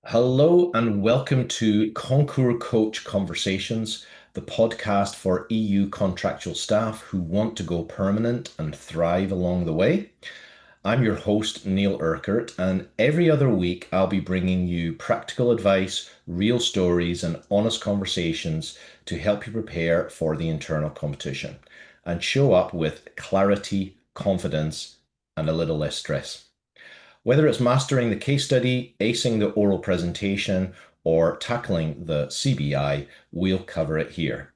Hello and welcome to Concours Coach Conversations, the podcast for EU contractual staff who want to go permanent and thrive along the way. I'm your host, Neil Urquhart, and every other week I'll be bringing you practical advice, real stories, and honest conversations to help you prepare for the internal competition and show up with clarity, confidence, and a little less stress. Whether it's mastering the case study, acing the oral presentation, or tackling the CBI, we'll cover it here.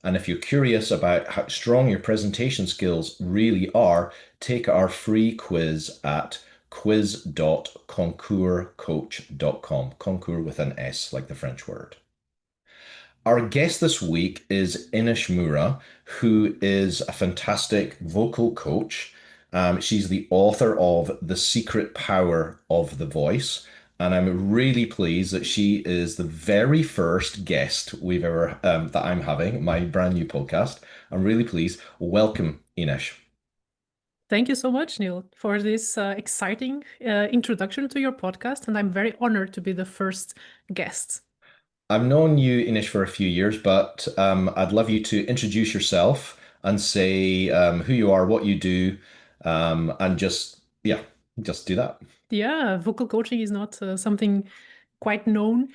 And if you're curious about how strong your presentation skills really are, take our free quiz at quiz.concourscoach.com. Concours with an S, like the French word. Our guest this week is Inês Moura, who is a fantastic vocal coach. She's the author of The Secret Power of the Voice. And I'm really pleased that she is the very first guest we've ever that I'm having, my brand new podcast. I'm really pleased. Welcome, Inês. Thank you so much, Neil, for this exciting introduction to your podcast. And I'm very honored to be the first guest. I've known you, Inish, for a few years, but I'd love you to introduce yourself and say who you are, what you do, and just do that. Yeah, vocal coaching is not something quite known.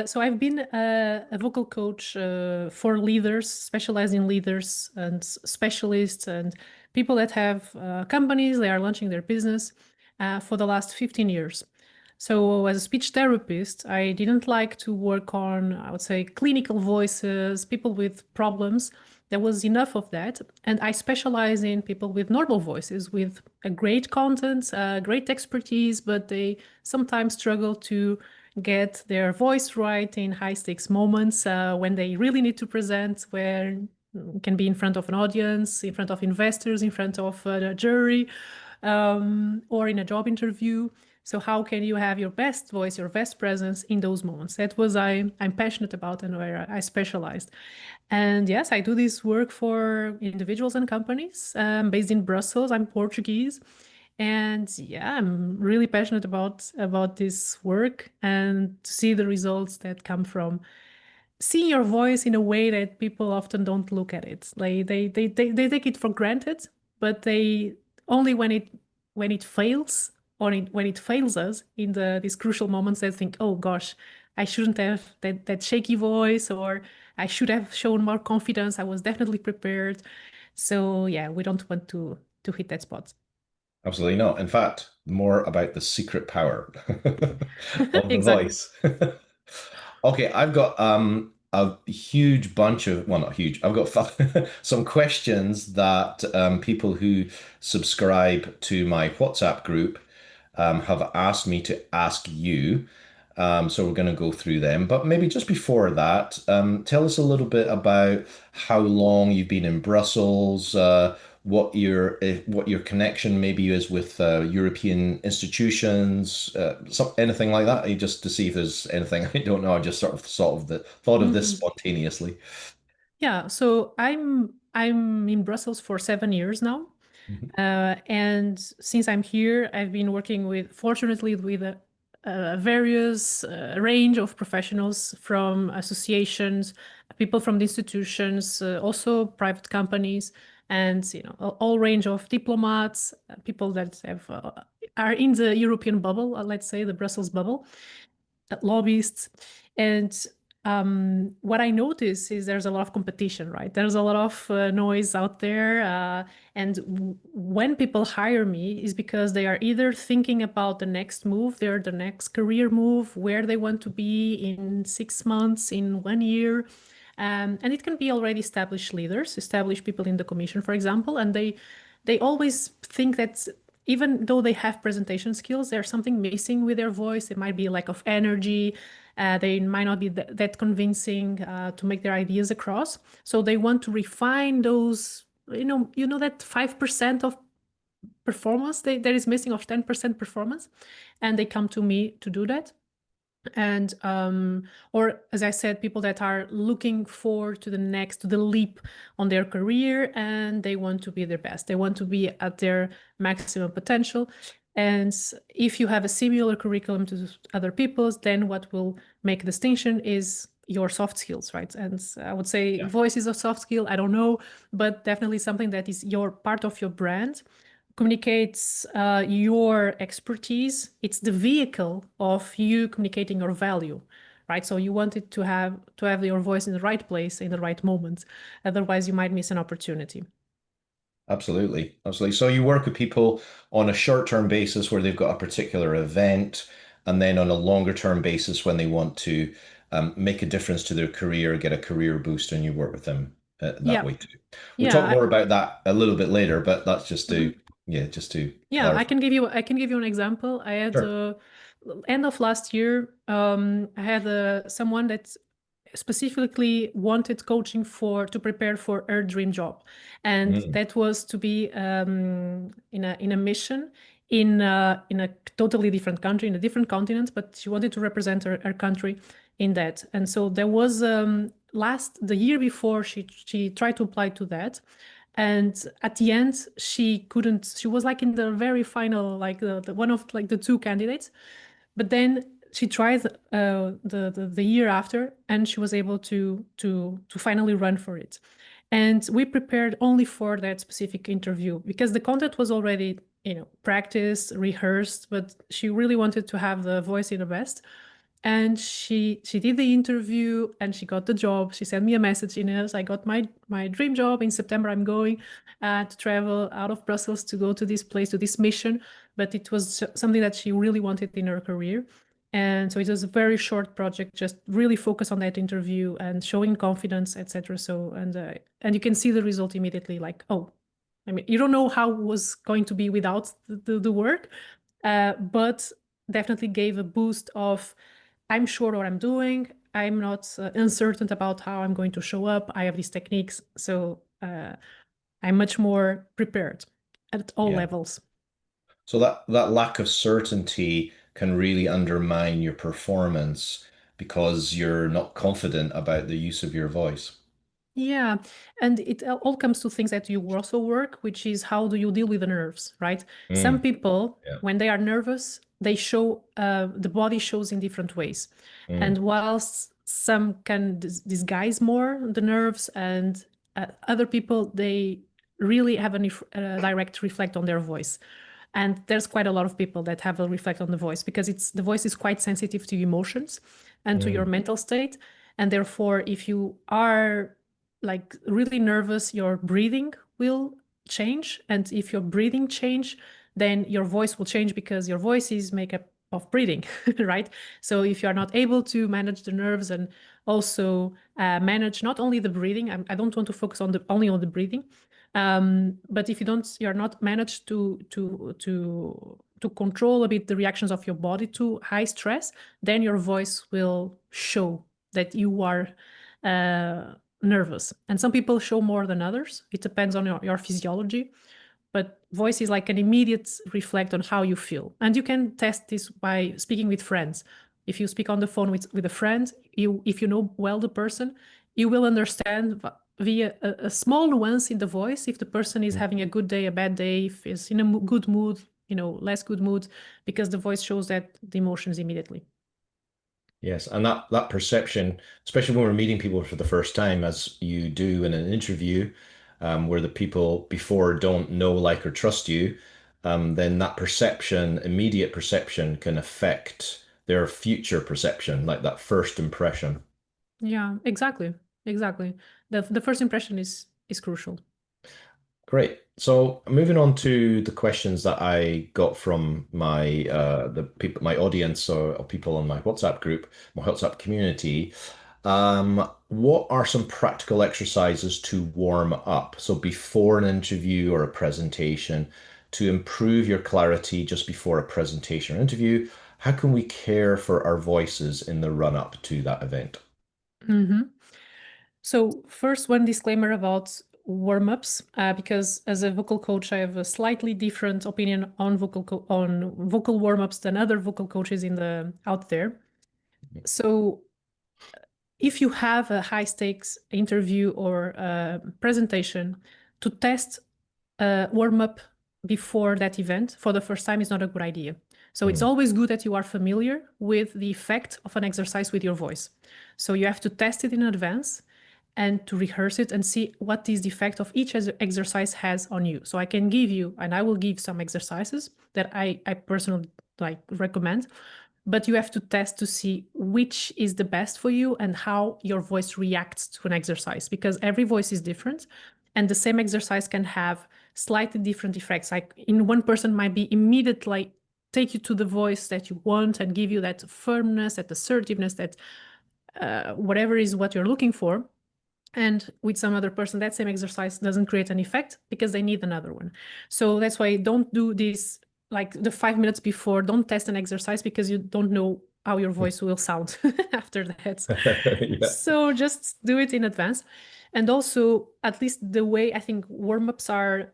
So I've been a vocal coach for leaders, specialized in leaders and specialists and people that have companies, they are launching their business for the last 15 years. So as a speech therapist, I didn't like to work on, I would say, clinical voices, people with problems. There was enough of that. And I specialize in people with normal voices, with a great content, great expertise, but they sometimes struggle to get their voice right in high stakes moments when they really need to present, where it can be in front of an audience, in front of investors, in front of a jury, or in a job interview. So how can you have your best voice, your best presence in those moments? That was I'm passionate about and where I specialized. And yes, I do this work for individuals and companies. Based in Brussels. I'm Portuguese. And yeah, I'm really passionate about this work and to see the results that come from seeing your voice in a way that people often don't look at it. Like they take it for granted, but they only when it fails or when it fails us in these crucial moments, they think, oh gosh, I shouldn't have that shaky voice, or I should have shown more confidence. I was definitely prepared. So yeah, we don't want to hit that spot. Absolutely not. In fact, more about the secret power of the Exactly. voice. Okay, I've got a huge bunch of, well, not huge. I've got some questions that people who subscribe to my WhatsApp group have asked me to ask you. So we're going to go through them. But maybe just before that, tell us a little bit about how long you've been in Brussels, what your connection maybe is with European institutions, anything like that. Just to see if there's anything I don't know. I just thought of this Mhm. spontaneously. Yeah, so I'm in Brussels for 7 years now. Mhm. And since I'm here, I've been working fortunately, with a various range of professionals from associations, people from the institutions, also private companies, and all range of diplomats, people that are in the European bubble, let's say the Brussels bubble, lobbyists. And what I notice is there's a lot of competition, right? There's a lot of noise out there. And when people hire me is because they are either thinking about the next move, the next career move, where they want to be in 6 months, in 1 year. And it can be already established leaders, established people in the commission, for example, and they always think that even though they have presentation skills, there's something missing with their voice. It might be lack of energy. They might not be that convincing to make their ideas across. So they want to refine those, that 5% of performance that is missing, of 10% performance. And they come to me to do that. And or as I said, people that are looking forward to the leap on their career, and they want to be their best, they want to be at their maximum potential. And if you have a similar curriculum to other people's, then what will make a distinction is your soft skills, right? And I would say Yeah, voice is a soft skill. I don't know, but definitely something that is your part of your brand, communicates your expertise. It's the vehicle of you communicating your value, right? So you want it to have your voice in the right place in the right moment. Otherwise, you might miss an opportunity. absolutely. Absolutely. So you work with people on a short-term basis where they've got a particular event, and then on a longer-term basis when they want to make a difference to their career, get a career boost, and you work with them that Yeah, way too. We'll yeah. talk more about that a little bit later, but that's just to, Mhm. yeah, just to Yeah, I clarify. can give you an example. I had Sure. end of last year, I had someone that specifically wanted coaching to prepare for her dream job, and Mm, that was to be in a mission in a totally different country, in a different continent, but she wanted to represent her country in that. And so there was the year before she tried to apply to that, and at the end she couldn't. She was like in the very final, like the one of like the two candidates, but then she tried the year after, and she was able to finally run for it. And we prepared only for that specific interview because the content was already, practiced, rehearsed, but she really wanted to have the voice in the best. And she did the interview and she got the job. She sent me a message, Inês, I got my dream job in September. I'm going to travel out of Brussels to go to this place, to this mission. But it was something that she really wanted in her career. And so it was a very short project, just really focus on that interview and showing confidence, etc. So and you can see the result immediately, like, oh, I mean, you don't know how it was going to be without the work, but definitely gave a boost of, I'm sure what I'm doing. I'm not uncertain about how I'm going to show up. I have these techniques. So I'm much more prepared at all yeah. levels. So that lack of certainty can really undermine your performance because you're not confident about the use of your voice. Yeah, and it all comes to things that you also work, which is how do you deal with the nerves, right? Some Mm, people, yeah. when they are nervous, they show the body shows in different ways, and Mm, whilst some can disguise more the nerves, and other people they really have a direct reflect on their voice. And there's quite a lot of people that have a reflect on the voice because the voice is quite sensitive to emotions and to your mm, mental state. And therefore, if you are like really nervous, your breathing will change. And if your breathing change, then your voice will change because your voice is made up of breathing, right? So if you are not able to manage the nerves and also manage not only the breathing, I don't want to focus on only on the breathing, but if you're not managed to control a bit the reactions of your body to high stress, then your voice will show that you are nervous. And some people show more than others. It depends on your physiology. But voice is like an immediate reflect on how you feel. And you can test this by speaking with friends. If you speak on the phone with a friend, if you know well the person, you will understand via a small nuance in the voice if the person is mm. having a good day, a bad day, if is in a good mood, less good mood, because the voice shows that the emotions immediately. Yes, and that perception, especially when we're meeting people for the first time, as you do in an interview, where the people before don't know, like, or trust you, then that perception, immediate perception, can affect their future perception, like that first impression. Yeah, exactly. Exactly. The first impression is crucial. Great. So moving on to the questions that I got from my the people, my audience or people on my WhatsApp group, my WhatsApp community. What are some practical exercises to warm up? So before an interview or a presentation, to improve your clarity just before a presentation or interview, how can we care for our voices in the run up to that event? Mhm. So first, one disclaimer about warm-ups, because as a vocal coach, I have a slightly different opinion on vocal warm-ups than other vocal coaches in the out there. So if you have a high stakes interview or presentation, to test warm up before that event for the first time is not a good idea. So it's always good that you are familiar with the effect of an exercise with your voice. So you have to test it in advance and to rehearse it and see what is the effect of each exercise has on you. So I can give you, and I will give some exercises that I personally like recommend, but you have to test to see which is the best for you and how your voice reacts to an exercise, because every voice is different and the same exercise can have slightly different effects. Like in one person might be immediately take you to the voice that you want and give you that firmness, that assertiveness, that whatever is what you're looking for. And with some other person, that same exercise doesn't create an effect because they need another one. So that's why don't do this like the 5 minutes before. Don't test an exercise because you don't know how your voice will sound after that. Yeah. So just do it in advance. And also, at least the way I think warm-ups are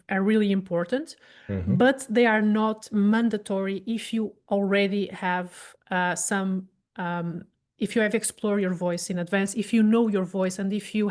really important, but they are not mandatory if you already have some if you have explored your voice in advance, if you know your voice, and if you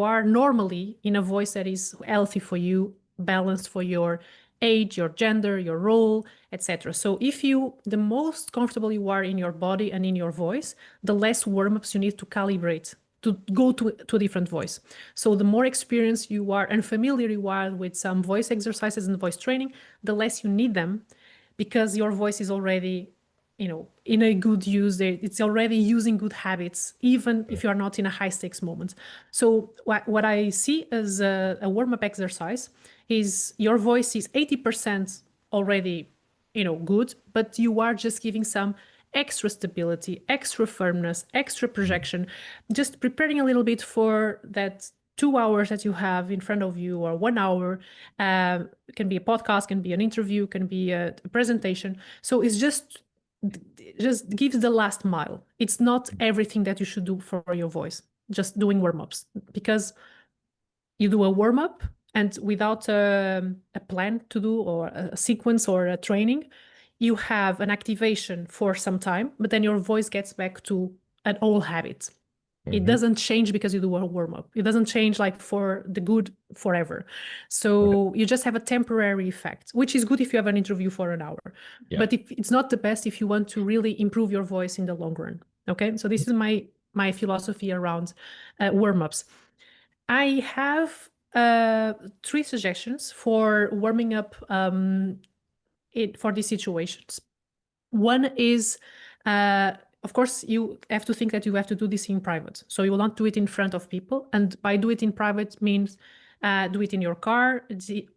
are normally in a voice that is healthy for you, balanced for your age, your gender, your role, etc. So the most comfortable you are in your body and in your voice, the less warm-ups you need to calibrate to go to a different voice. So the more experienced you are and familiar you are with some voice exercises and voice training, the less you need them because your voice is already in a good use. It's already using good habits, even if you are not in a high stakes moment. So what I see as a warm-up exercise is your voice is 80% already good, but you are just giving some extra stability, extra firmness, extra projection, just preparing a little bit for that 2 hours that you have in front of you, or 1 hour. It can be a podcast, can be an interview, can be a presentation. So it's just gives the last mile. It's not everything that you should do for your voice, just doing warm-ups, because you do a warm-up and without a plan to do or a sequence or a training, you have an activation for some time, but then your voice gets back to an old habit. It doesn't change because you do a warm-up. It doesn't change like for the good forever. So you just have a temporary effect, which is good if you have an interview for an hour. Yeah. But it's not the best if you want to really improve your voice in the long run. Okay, so this is my philosophy around warm-ups. I have 3 suggestions for warming up for these situations. One is, of course, you have to think that you have to do this in private. So you will not do it in front of people. And by do it in private means do it in your car,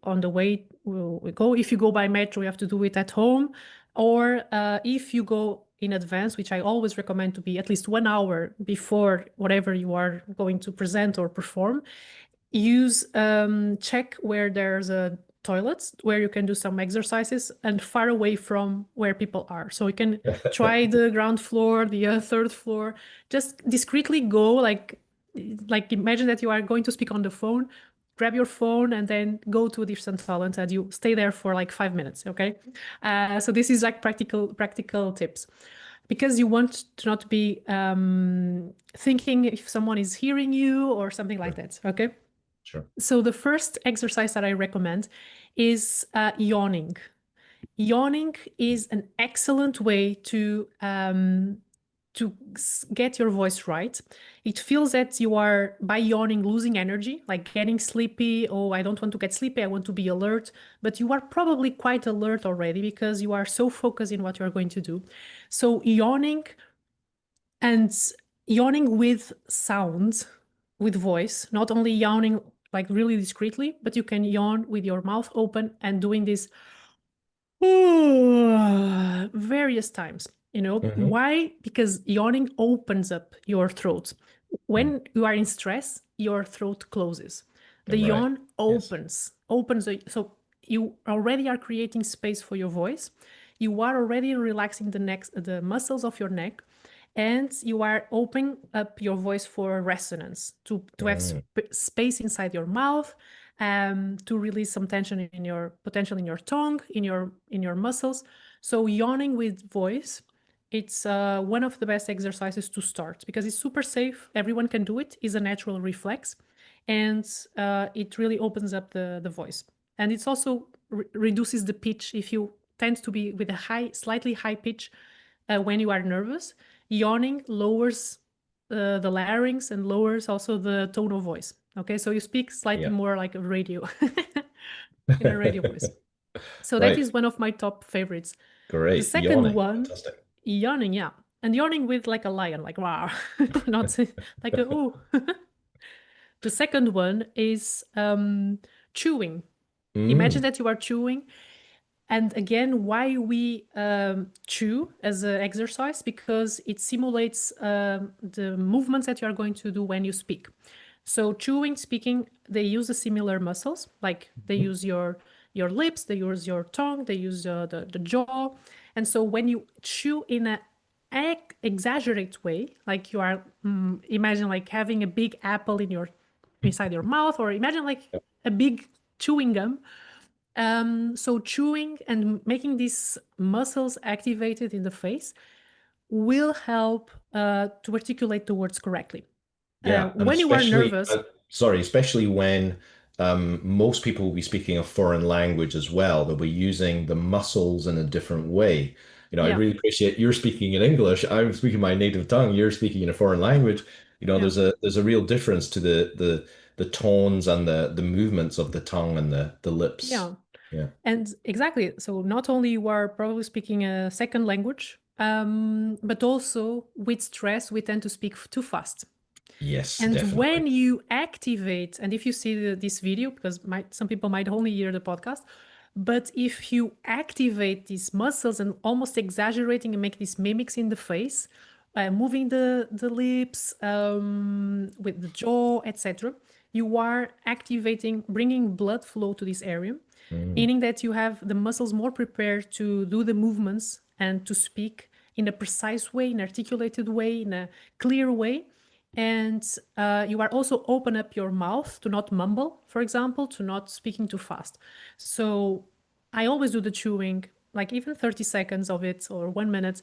on the way we go. If you go by metro, you have to do it at home. Or if you go in advance, which I always recommend to be at least 1 hour before whatever you are going to present or perform, check where there's a toilets where you can do some exercises and far away from where people are. So you can try the ground floor, the third floor, just discreetly go, like imagine that you are going to speak on the phone, grab your phone and then go to a different toilet and you stay there for like 5 minutes. Okay. So this is like practical tips, because you want to not be thinking if someone is hearing you or something like that. Okay. Sure. So the first exercise that I recommend is yawning. Yawning is an excellent way to get your voice right. It feels that you are, by yawning, losing energy, like getting sleepy. Oh, I don't want to get sleepy. I want to be alert. But you are probably quite alert already because you are so focused in what you're going to do. So yawning with sound, with voice, not only yawning like really discreetly, but you can yawn with your mouth open and doing this various times. Why? Because yawning opens up your throat. When you are in stress, your throat closes. The Right. yawn opens. So you already are creating space for your voice. You are already relaxing the muscles of your neck, and you are opening up your voice for resonance, to have space inside your mouth, to release some tension in your tongue, in your muscles. So yawning with voice, it's one of the best exercises to start because it's super safe. Everyone can do it. It's a natural reflex. and it really opens up the voice. And it's also reduces the pitch if you tend to be with a slightly high pitch when you are nervous. Yawning lowers the larynx and lowers also the tone of voice. Okay, so you speak slightly Yeah. more like a radio, in a radio voice. So that Right. is one of my top favorites. The Great. second Yawning. one, Fantastic. yawning, yeah. And yawning with like a lion, like wow, not like a oh. The second one is chewing. Imagine Mm. that you are chewing. And again, why we chew as an exercise? Because it simulates the movements that you are going to do when you speak. So chewing, speaking, they use the similar muscles, like they use your lips, they use your tongue, they use the jaw. And so when you chew in a exaggerate way, like you are imagine like having a big apple in your inside your mouth, or imagine like a big chewing gum. So chewing and making these muscles activated in the face will help to articulate the words correctly. Yeah, and When you are nervous, especially when most people will be speaking a foreign language as well. They'll be using the muscles in a different way. I yeah, really appreciate you're speaking in English. I'm speaking my native tongue. You're speaking in a foreign language. yeah, There's a real difference to the tones and the movements of the tongue and the lips. yeah. Yeah. And exactly. So not only you are probably speaking a second language, but also with stress, we tend to speak too fast. Yes, And definitely. when you activate, and if you see this video, because some people might only hear the podcast, but if you activate these muscles and almost exaggerating and make these mimics in the face, moving the lips with the jaw, etc., you are activating, bringing blood flow to this area, Mm. meaning that you have the muscles more prepared to do the movements and to speak in a precise way, in an articulated way, in a clear way. And you are also open up your mouth to not mumble, for example, to not speaking too fast. So I always do the chewing, like even 30 seconds of it or 1 minute.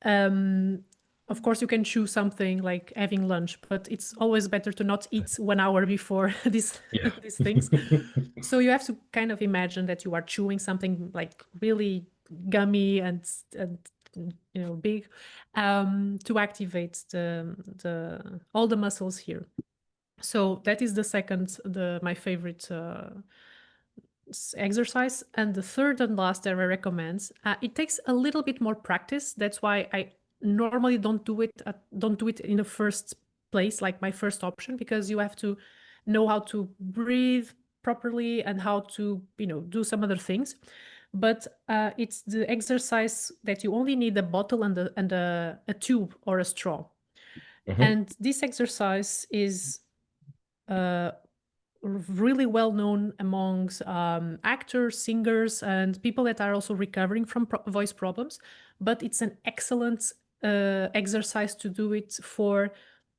Um, of course, you can chew something like having lunch, but it's always better to not eat 1 hour before Yeah. these things. So you have to kind of imagine that you are chewing something like really gummy and big, to activate the all the muscles here. So that is the second, my favorite exercise. And the third and last that I recommend, it takes a little bit more practice. That's why I normally don't do it in the first place, like my first option, because you have to know how to breathe properly and how to do some other things. But it's the exercise that you only need a bottle and a tube or a straw. Hmm. And this exercise is uh, really well known amongst actors, singers, and people that are also recovering from voice problems. But it's an excellent exercise to do it for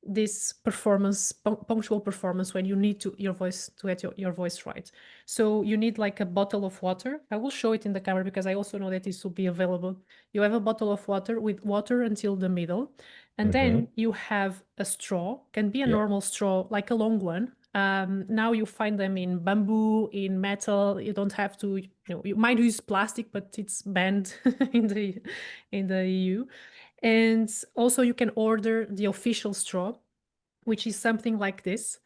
this performance, punctual performance, when you need your voice to get your voice right. So you need like a bottle of water. I will show it in the camera because I also know that this will be available. You have a bottle of water with water until the middle, and Hmm. then you have a straw, can be a Yeah. normal straw, like a long one. Now you find them in bamboo, in metal. You don't have to, you might use plastic, but it's banned in the EU. And also you can order the official straw, which is something like this.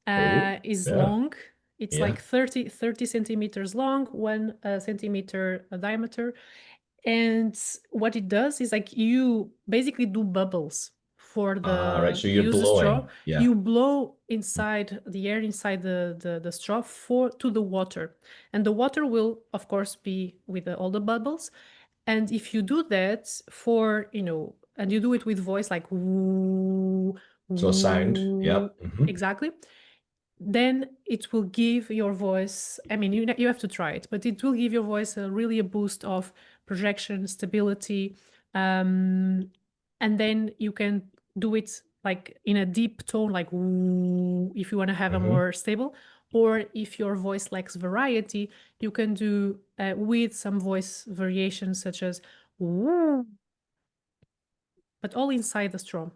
Oh, Is yeah. long. It's Yeah. like 30 centimeters long, 1 centimeter diameter. And what it does is like you basically do bubbles for Ah, right. So you're use the straw. blowing. Yeah. You blow inside the air inside the straw to the water, and the water will of course be with all the bubbles. And if you do that and you do it with voice like woo, So sound. Yeah. woo, Hmm. exactly, then it will give your voice, I mean, you have to try it, but it will give your voice really a boost of projection, stability. um, and then you can do it like in a deep tone, like "Ooh," if you want to have a Hmm. more stable, or if your voice lacks variety, you can do with some voice variations such as "Ooh," but all inside the straw.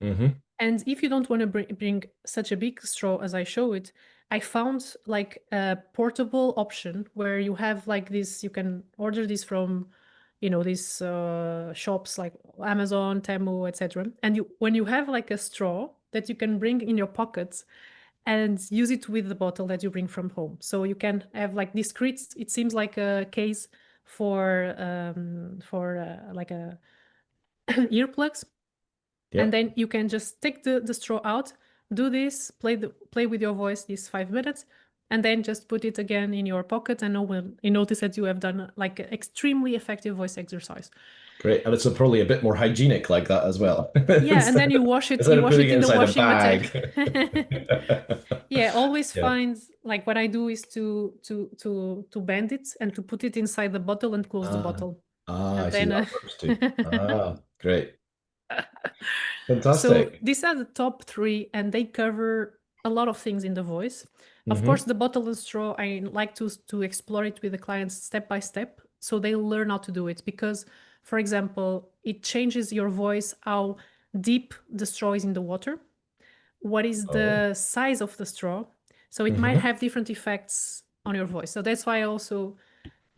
Hmm. And if you don't want to bring such a big straw as I show it, I found like a portable option where you have like this, you can order this from, these shops like Amazon, Temu, etc. And when you have like a straw that you can bring in your pockets and use it with the bottle that you bring from home. So you can have like discrete, it seems like a case for like a earplugs, and Yep. then you can just take the straw out, do this, play with your voice these 5 minutes, and then just put it again in your pocket, and you notice that you have done like an extremely effective voice exercise. Great. And it's probably a bit more hygienic like that as well. Yeah, and Instead then you wash it. instead You of wash putting it it in the inside a washing machine. bag. Yeah, always Yeah. find like what I do is to bend it and to put it inside the bottle and close the Ah, bottle, I and see then. that works too. Ah, great. So Fantastic. these are the top three, and they cover a lot of things in the voice. Of course, Hmm. the bottle and straw, I like to explore it with the clients step by step, so they learn how to do it. Because, for example, it changes your voice, how deep the straw is in the water, what is Oh. the size of the straw, so it might Hmm. have different effects on your voice. So that's why I also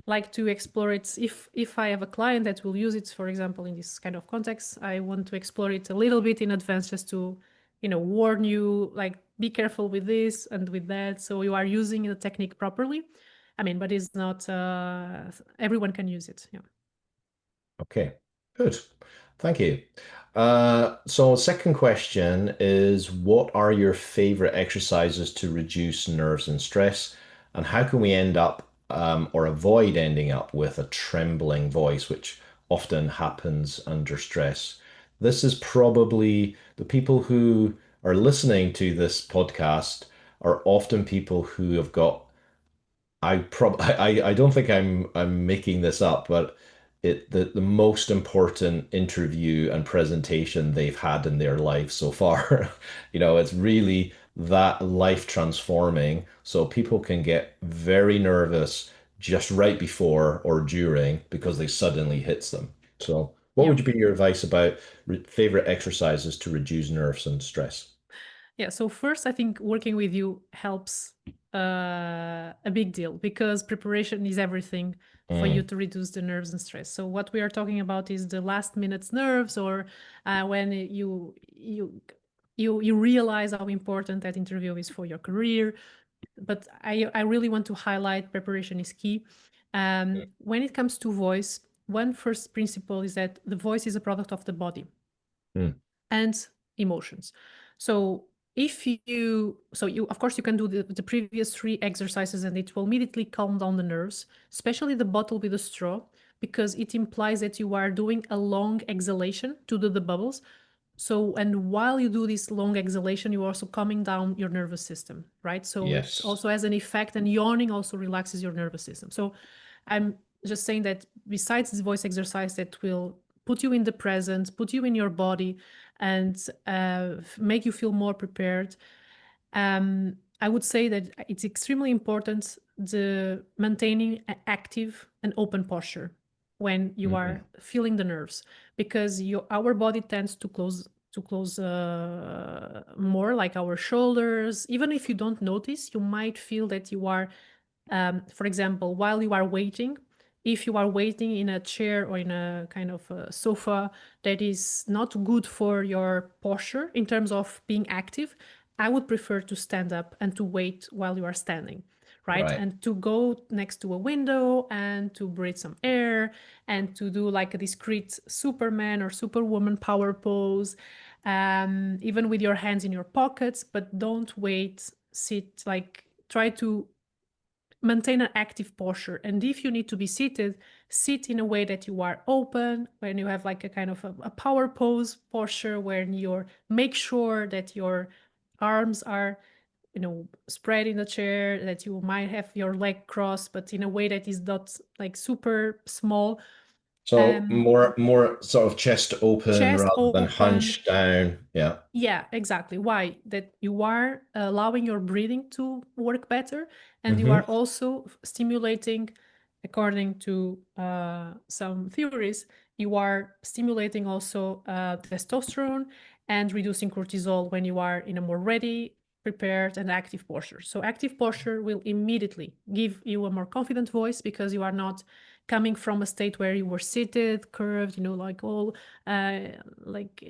like to explore it. If I have a client that will use it, for example, in this kind of context, I want to explore it a little bit in advance, just to warn you, like, be careful with this and with that, so you are using the technique properly. I mean, but it's not everyone can use it. Yeah. Okay, good. Thank you. So second question is, what are your favorite exercises to reduce nerves and stress? And how can we end up or avoid ending up with a trembling voice, which often happens under stress? This is probably the people who are listening to this podcast are often people who have got I don't think I'm making this up, but the most important interview and presentation they've had in their life so far. It's really that life transforming. So people can get very nervous just right before or during because they suddenly hits them. So what Yeah. would be your advice about favorite exercises to reduce nerves and stress? Yeah, so first, I think working with you helps a big deal, because preparation is everything for you Mm, to reduce the nerves and stress. So what we are talking about is the last minute's nerves, or when you realize how important that interview is for your career. But I really want to highlight preparation is key. When it comes to voice, one first principle is that the voice is a product of the body mm, and emotions. So you of course you can do the previous three exercises, and it will immediately calm down the nerves, especially the bottle with a straw, because it implies that you are doing a long exhalation to do the bubbles. So, and while you do this long exhalation, you're also calming down your nervous system, right? So it yes. also has an effect, and yawning also relaxes your nervous system. So I'm just saying that besides this voice exercise that will put you in the present, put you in your body, and make you feel more prepared, I would say that it's extremely important the maintaining an active and open posture when you Hmm. are feeling the nerves, because our body tends to close more, like our shoulders. Even if you don't notice, you might feel that you are, for example, while you are waiting, if you are waiting in a chair or in a kind of a sofa that is not good for your posture in terms of being active, I would prefer to stand up and to wait while you are standing, right? Right. And to go next to a window and to breathe some air and to do like a discreet Superman or Superwoman power pose, even with your hands in your pockets, but don't wait, sit, like try to maintain an active posture. And if you need to be seated, sit in a way that you are open, when you have like a kind of a power pose posture, where you make sure that your arms are spread in the chair, that you might have your leg crossed, but in a way that is not like super small. So um more sort of chest open Chest rather than open. hunched down. Yeah. Yeah, exactly. Why? That you are allowing your breathing to work better, and you are Hmm. also stimulating, according to some theories, you are stimulating also testosterone and reducing cortisol when you are in a more ready, prepared, and active posture. So active posture will immediately give you a more confident voice because you are not coming from a state where you were seated, curved, like all like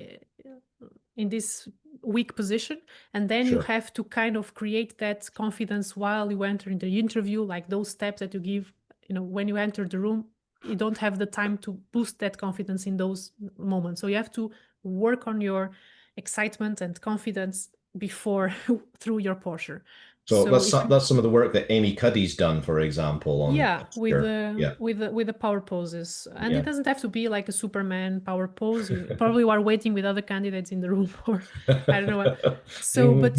in this weak position. And then you Sure. have to kind of create that confidence while you enter in the interview, like those steps that you give, when you enter the room, you don't have the time to boost that confidence in those moments. So you have to work on your excitement and confidence before through your posture. So So if that's some of the work that Amy Cuddy's done, for example, on yeah, with posture. the Yeah. with the power poses, and it Yeah. doesn't have to be like a Superman power pose. You probably are waiting with other candidates in the room, or I don't know what. So,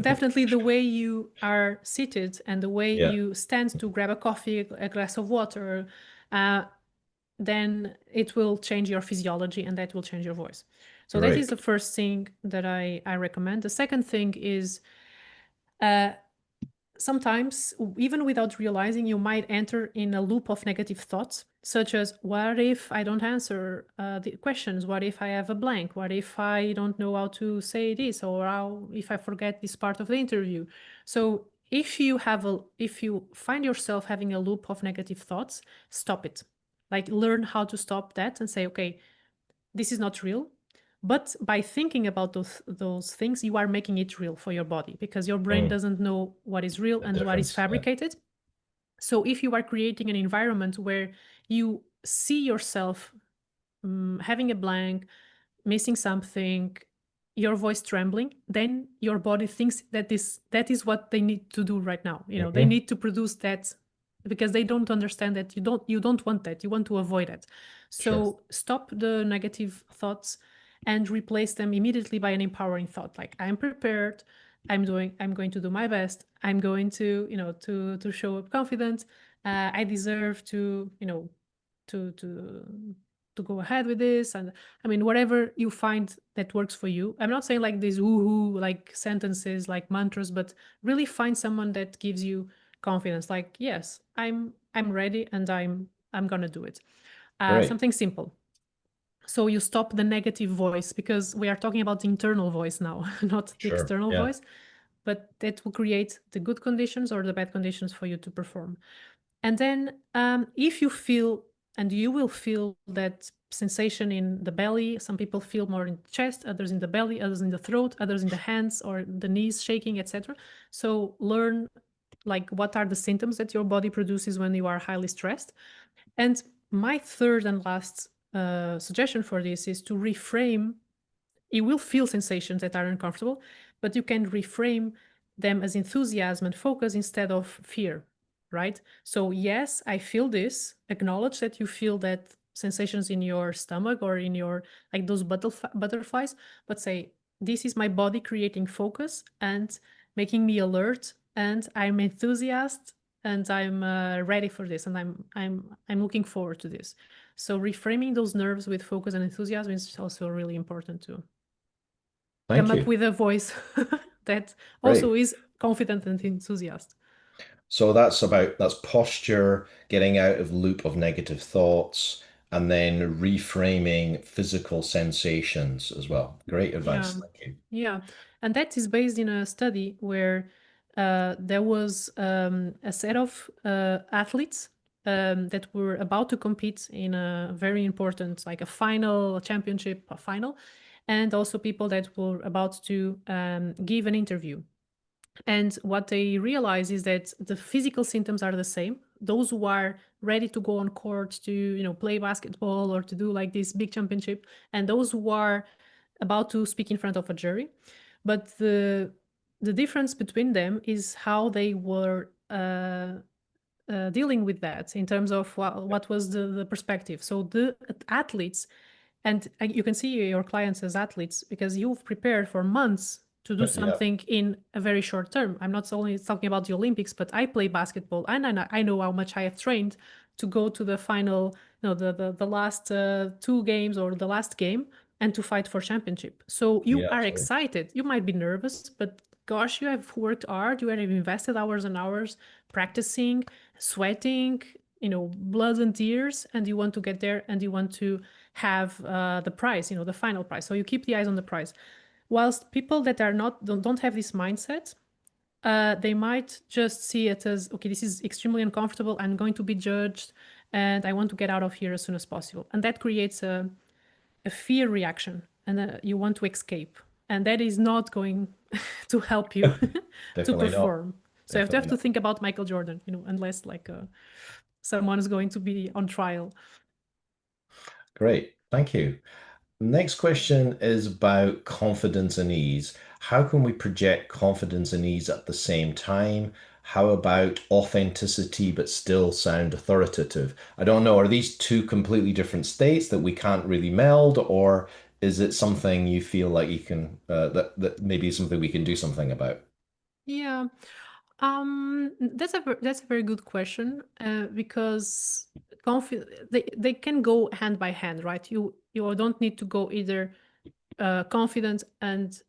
definitely the way you are seated and the way Yeah. you stand to grab a coffee, a glass of water, uh, then it will change your physiology, and that will change your voice. So that is Right. the first thing that I recommend. The second thing is. Uh, Sometimes, even without realizing, you might enter in a loop of negative thoughts, such as, what if I don't answer the questions? What if I have a blank? What if I don't know how to say this? Or if I forget this part of the interview? So if you find yourself having a loop of negative thoughts, stop it. Like, learn how to stop that and say, okay, this is not real. But by thinking about those things, you are making it real for your body, because your brain Mm, doesn't know what is real the and what is difference. Yeah. fabricated. So if you are creating an environment where you see yourself having a blank, missing something, your voice trembling, then your body thinks that is what they need to do right now. They Hmm. need to produce that, because they don't understand that you don't want that. You want to avoid it. Sure. So stop the negative thoughts and replace them immediately by an empowering thought, like, I'm prepared, I'm going to do my best, I'm going to to show up confident, I deserve to to to to go ahead with this. And I mean, whatever you find that works for you. I'm not saying like these woohoo like sentences, like mantras, but really find someone that gives you confidence, like, yes, I'm ready, and I'm gonna do it. Great. Something simple. So you stop the negative voice, because we are talking about the internal voice now, not the Sure. external Yeah. voice, but that will create the good conditions or the bad conditions for you to perform. And then if you feel, and you will feel that sensation in the belly, some people feel more in the chest, others in the belly, others in the throat, others in the hands or the knees shaking, etc. So learn, like, what are the symptoms that your body produces when you are highly stressed. And my third and last suggestion for this is to reframe. You will feel sensations that are uncomfortable, but you can reframe them as enthusiasm and focus instead of fear, right? So, yes, I feel this. Acknowledge that you feel that sensations in your stomach or in your, like, those butterflies, but say, this is my body creating focus and making me alert, and I'm enthusiastic, and I'm ready for this, and I'm looking forward to this. So reframing those nerves with focus and enthusiasm is also really important too. Come Thank up you. with a voice that also Great. is confident and enthusiastic. So that's posture, getting out of loop of negative thoughts, and then reframing physical sensations as well. Great Yeah, advice. Thank you. yeah, and that is based in a study where there was a set of athletes that were about to compete in a very important, like a final, a championship, a final, and also people that were about to give an interview. And what they realize is that the physical symptoms are the same. Those who are ready to go on court to, play basketball or to do like this big championship, and those who are about to speak in front of a jury. But the difference between them is how they were dealing with that in terms of what was the perspective. So the athletes, and you can see your clients as athletes because you've prepared for months to do Yeah. something in a very short term. I'm not only talking about the Olympics, but I play basketball, and I know how much I have trained to go to the final, the last two games or the last game, and to fight for championship. So you Yeah. are Absolutely. excited. You might be nervous, but gosh, you have worked hard. You have invested hours and hours practicing, sweating, blood and tears, and you want to get there, and you want to have the prize, the final prize. So you keep the eyes on the prize. Whilst people that are not don't have this mindset, they might just see it as, okay, this is extremely uncomfortable. I'm going to be judged, and I want to get out of here as soon as possible. And that creates a fear reaction, and you want to escape. And that is not going to help you to Definitely not. perform. So you have Definitely to not. think about Michael Jordan, unless like someone is going to be on trial. Great. Thank you. Next question is about confidence and ease. How can we project confidence and ease at the same time? How about authenticity but still sound authoritative? I don't know. Are these two completely different states that we can't really meld, or is it something you feel like you can that maybe something we can do something about? Yeah, that's a very good question, because they can go hand by hand, right? You don't need to go either confident and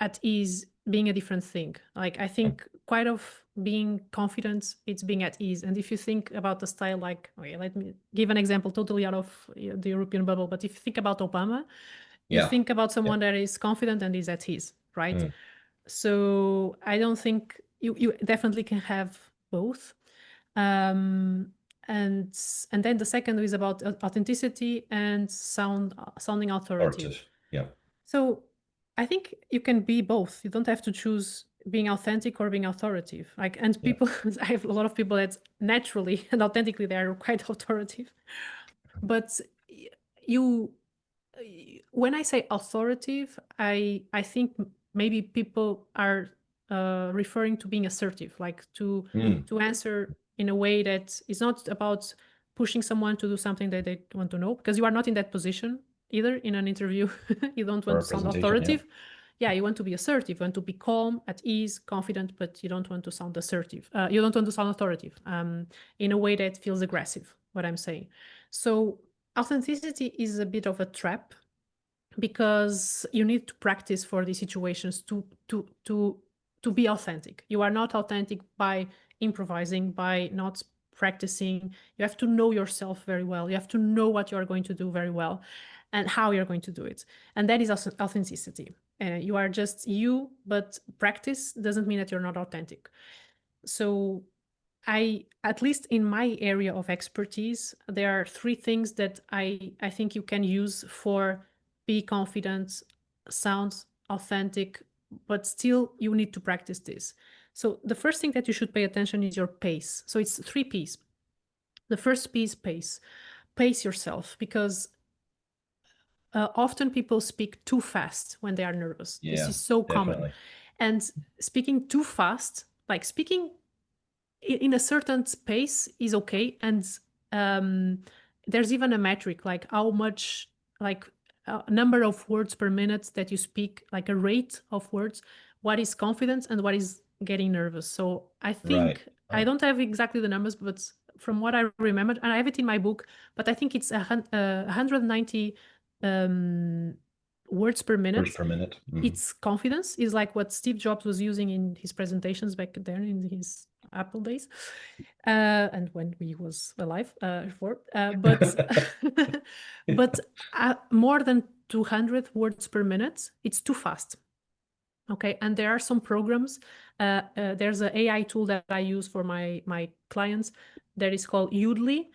at ease being a different thing. Like, I think quite of being confident, it's being at ease. And if you think about a style like, okay, let me give an example totally out of the European bubble, but if you think about Obama, you Yeah. think about Yeah. someone that is confident and is at ease, right? Mm. So I don't think you definitely can have both. Um, and and then the second is about authenticity and sounding authoritative. Authoritative. Yeah. So I think you can be both. You don't have to choose being authentic or being authoritative. Like, and Yeah. people, I have a lot of people that naturally and authentically they are quite authoritative. But you, when I say authoritative, I think maybe people are referring to being assertive, like Mm. to answer in a way that is not about pushing someone to do something that they want to know, because you are not in that position either in an interview. You don't For want a to sound presentation. Yeah. authoritative. Yeah, you want to be assertive, you want to be calm, at ease, confident, but you don't want to sound assertive. You don't want to sound authoritative in a way that feels aggressive, what I'm saying. So authenticity is a bit of a trap, because you need to practice for these situations to be authentic. You are not authentic by improvising, by not practicing. You have to know yourself very well. You have to know what you are going to do very well and how you're going to do it. And that is authenticity. You are just you, but practice doesn't mean that you're not authentic. So at least in my area of expertise, there are three things that I think you can use for be confident, sound authentic, but still you need to practice this. So the first thing that you should pay attention is your pace. So it's three P's. The first P is pace. Pace yourself, because often people speak too fast when they are nervous. This Yeah. is so common. Definitely. And speaking too fast, like speaking in a certain space is okay. And um, there's even a metric, like how much, like a number of words per minute that you speak, like a rate of words, what is confidence and what is getting nervous. So I Right. think, I Right. don't have exactly the numbers, but from what I remember, and I have it in my book, but I think it's 190 um, words per Words minute. per minute. Mm. It's confidence, is like what Steve Jobs was using in his presentations back then in his Apple days, and when he was alive, before. But but more than 200 words per minute, it's too fast. Okay, and there are some programs. There's an AI tool that I use for my clients that is called Udly,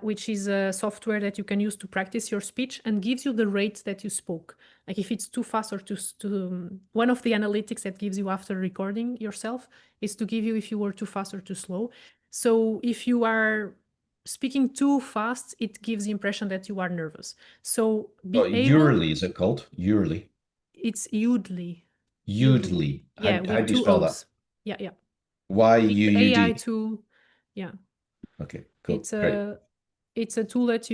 which is a software that you can use to practice your speech and gives you the rate that you spoke. Like if it's too fast or too one of the analytics that gives you after recording yourself is to give you if you were too fast or too slow. So if you are speaking too fast, it gives the impression that you are nervous. So Oh, be able. yearly is it called? Yearly. It's Udly. Udly. Udly. Yeah, How with do you two spell that? O's. Yeah, yeah. It's AI Y-U-U-D. tool. Yeah. Okay, cool. It's Great. a tool that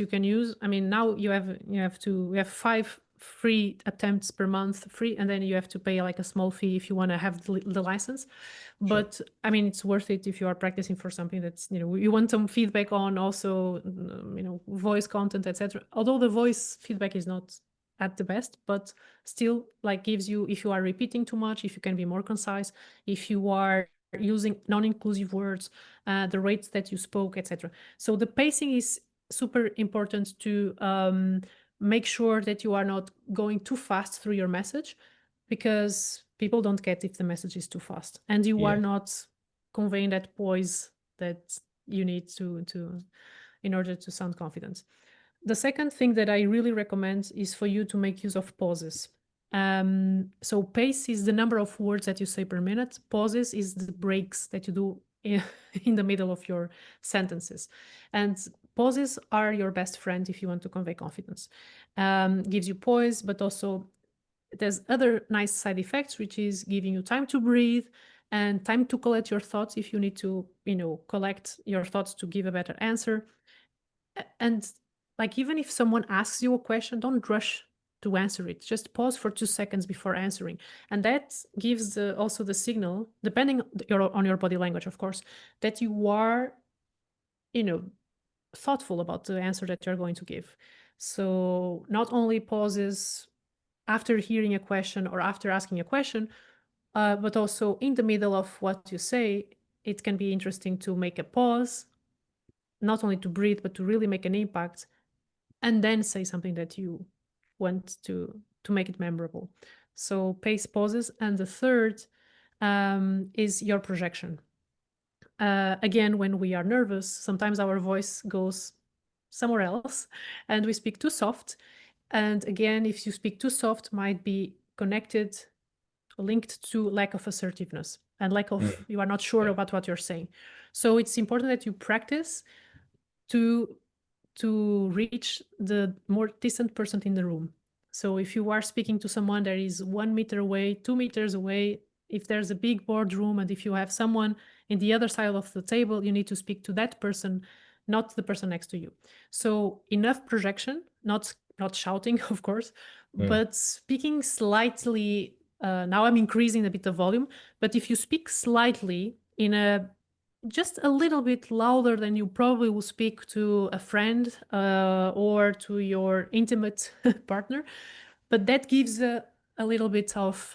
you can use. I mean, now we have 5 free attempts per month, free, and then you have to pay like a small fee if you want to have the license. Sure. But I mean, it's worth it if you are practicing for something that's, you want some feedback on, also, voice content, etc. Although the voice feedback is not at the best, but still, like, gives you, if you are repeating too much, if you can be more concise, if you are using non-inclusive words, the rates that you spoke, etc. So the pacing is super important to make sure that you are not going too fast through your message, because people don't get if the message is too fast, and you are Yeah. not conveying that poise that you need to in order to sound confident. The second thing that I really recommend is for you to make use of pauses. So pace is the number of words that you say per minute. Pauses is the breaks that you do in the middle of your sentences. And pauses are your best friend if you want to convey confidence. Gives you poise, but also there's other nice side effects, which is giving you time to breathe and time to collect your thoughts if you need to, collect your thoughts to give a better answer. And like, even if someone asks you a question, don't rush to answer it. Just pause for 2 seconds before answering. And that gives also the signal, depending on your body language, of course, that you are, thoughtful about the answer that you're going to give. So not only pauses after hearing a question or after asking a question, but also in the middle of what you say, it can be interesting to make a pause, not only to breathe, but to really make an impact, and then say something that you want to make it memorable. So pace pauses. And the third is your projection. Again, when we are nervous, sometimes our voice goes somewhere else and we speak too soft. And again, if you speak too soft, might be connected, linked to lack of assertiveness and lack of, Mm. you are not sure Yeah. about what you're saying. So it's important that you practice to reach the more distant person in the room. So if you are speaking to someone that is 1 meter away, 2 meters away, if there's a big boardroom and if you have someone in the other side of the table, you need to speak to that person, not the person next to you. So enough projection, not shouting, of course, Mm. but speaking slightly. Now I'm increasing a bit of volume, but if you speak slightly in a just a little bit louder than you probably will speak to a friend or to your intimate partner, but that gives a little bit of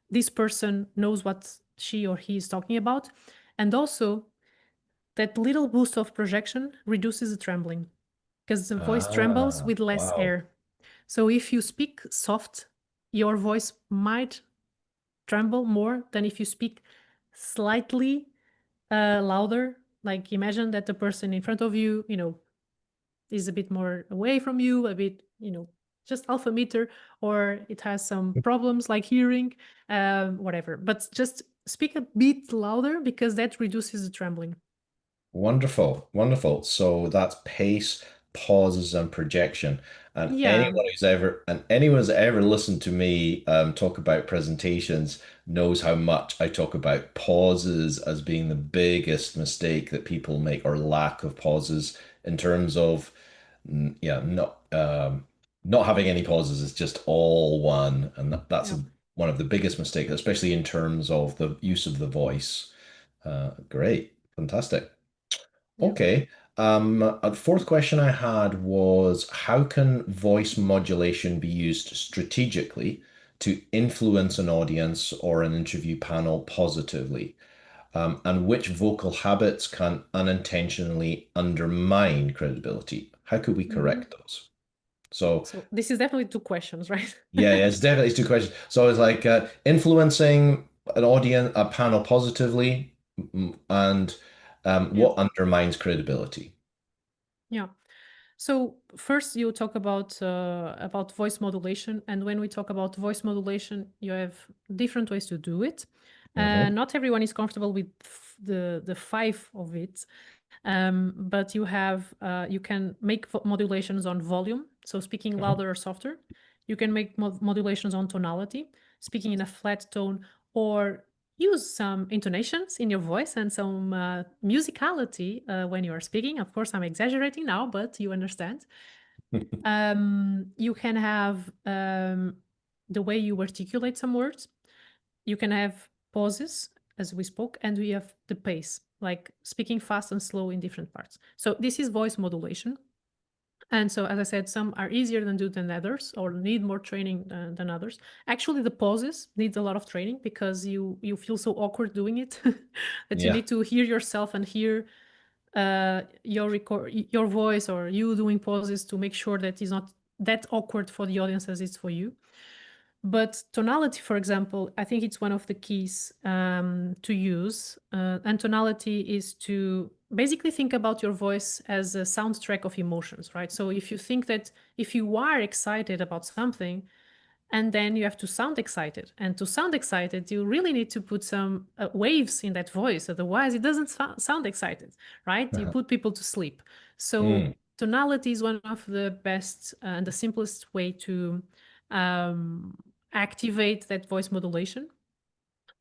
this person knows what she or he is talking about. And also, that little boost of projection reduces the trembling, because the voice trembles Ah, with less wow. air. So if you speak soft, your voice might tremble more than if you speak slightly louder. Like, imagine that the person in front of you, is a bit more away from you, a bit, just half a meter, or it has some problems like hearing, whatever. But just speak a bit louder because that reduces the trembling. Wonderful, wonderful. So that's pace, pauses, and projection. Yeah, And anyone who's ever listened to me talk about presentations knows how much I talk about pauses as being the biggest mistake that people make, or lack of pauses in terms of yeah, not having any pauses is just all one, and that's yeah, one of the biggest mistakes, especially in terms of the use of the voice. Great, fantastic. yeah. Okay. The fourth question I had was, how can voice modulation be used strategically to influence an audience or an interview panel positively? And which vocal habits can unintentionally undermine credibility? How could we Mhm. correct those? So, So this is definitely two questions, right? yeah, it's definitely two questions. So it's like influencing an audience, a panel positively, and Yeah, what undermines credibility? yeah. So first, you talk about voice modulation, and when we talk about voice modulation, you have different ways to do it. Hmm. Not everyone is comfortable with the five of it, but you can make modulations on volume, so speaking Hmm. louder or softer. You can make modulations on tonality, speaking in a flat tone, or use some intonations in your voice and some musicality when you are speaking. Of course, I'm exaggerating now, but you understand. You can have the way you articulate some words. You can have pauses, as we spoke, and we have the pace, like speaking fast and slow in different parts. So this is voice modulation. And so, as I said, some are easier than do than others, or need more training than others. Actually, the pauses need a lot of training because you feel so awkward doing it that you Yeah. need to hear yourself and hear your voice, or you doing pauses to make sure that it's not that awkward for the audience as it's for you. But tonality, for example, I think it's one of the keys to use. And tonality is to basically think about your voice as a soundtrack of emotions, right? So if you think that if you are excited about something, and then you have to sound excited, and to sound excited, you really need to put some waves in that voice. Otherwise, it doesn't sound excited, right? You Uh-huh. put people to sleep. So Mm. tonality is one of the best and the simplest way to um, activate that voice modulation.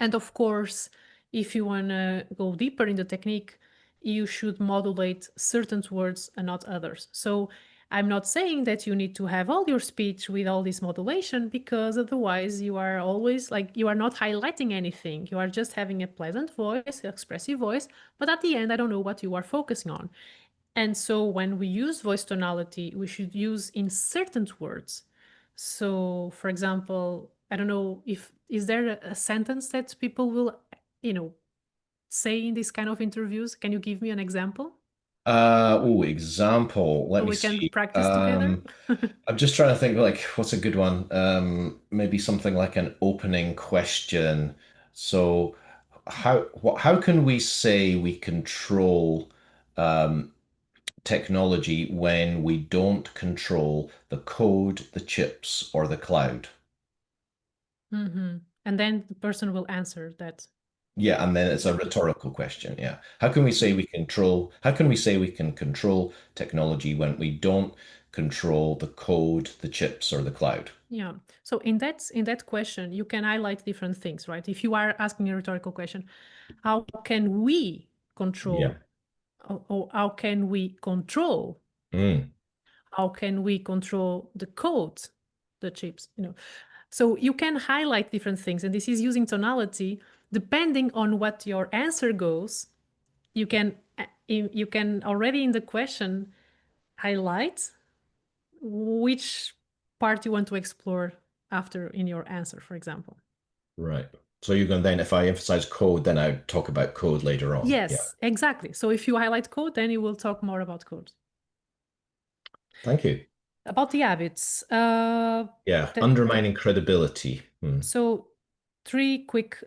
And of course, if you want to go deeper in the technique, you should modulate certain words and not others. So I'm not saying that you need to have all your speech with all this modulation, because otherwise you are always like, you are not highlighting anything. You are just having a pleasant voice, expressive voice, but at the end, I don't know what you are focusing on. And so when we use voice tonality, we should use in certain words. So, for example, I don't know if is there a sentence that people will, you know, say in this kind of interviews. Can you give me an example Example. Let so me we can see. practice together? I'm just trying to think like what's a good one? Maybe something like an opening question. So how can we say we control um, technology when we don't control the code, the chips, or the cloud? And then the person will answer that. Yeah, and then it's a rhetorical question. Yeah. How can we say how can we say we can control technology when we don't control the code, the chips, or the cloud? Yeah. So in that question, you can highlight different things, right? If you are asking a rhetorical question, how can we Yeah. control, or how can we control, Mm, how can we control the code, the chips, so you can highlight different things, and this is using tonality. Depending on what your answer goes, you can already in the question highlight which part you want to explore after in your answer, for example. right. So you're going then, if I emphasize code, then I talk about code later on. Yeah. Yes, exactly. So if you highlight code, then you will talk more about code. Thank you. About the habits, Yeah. the Undermining credibility. Hmm. so three quick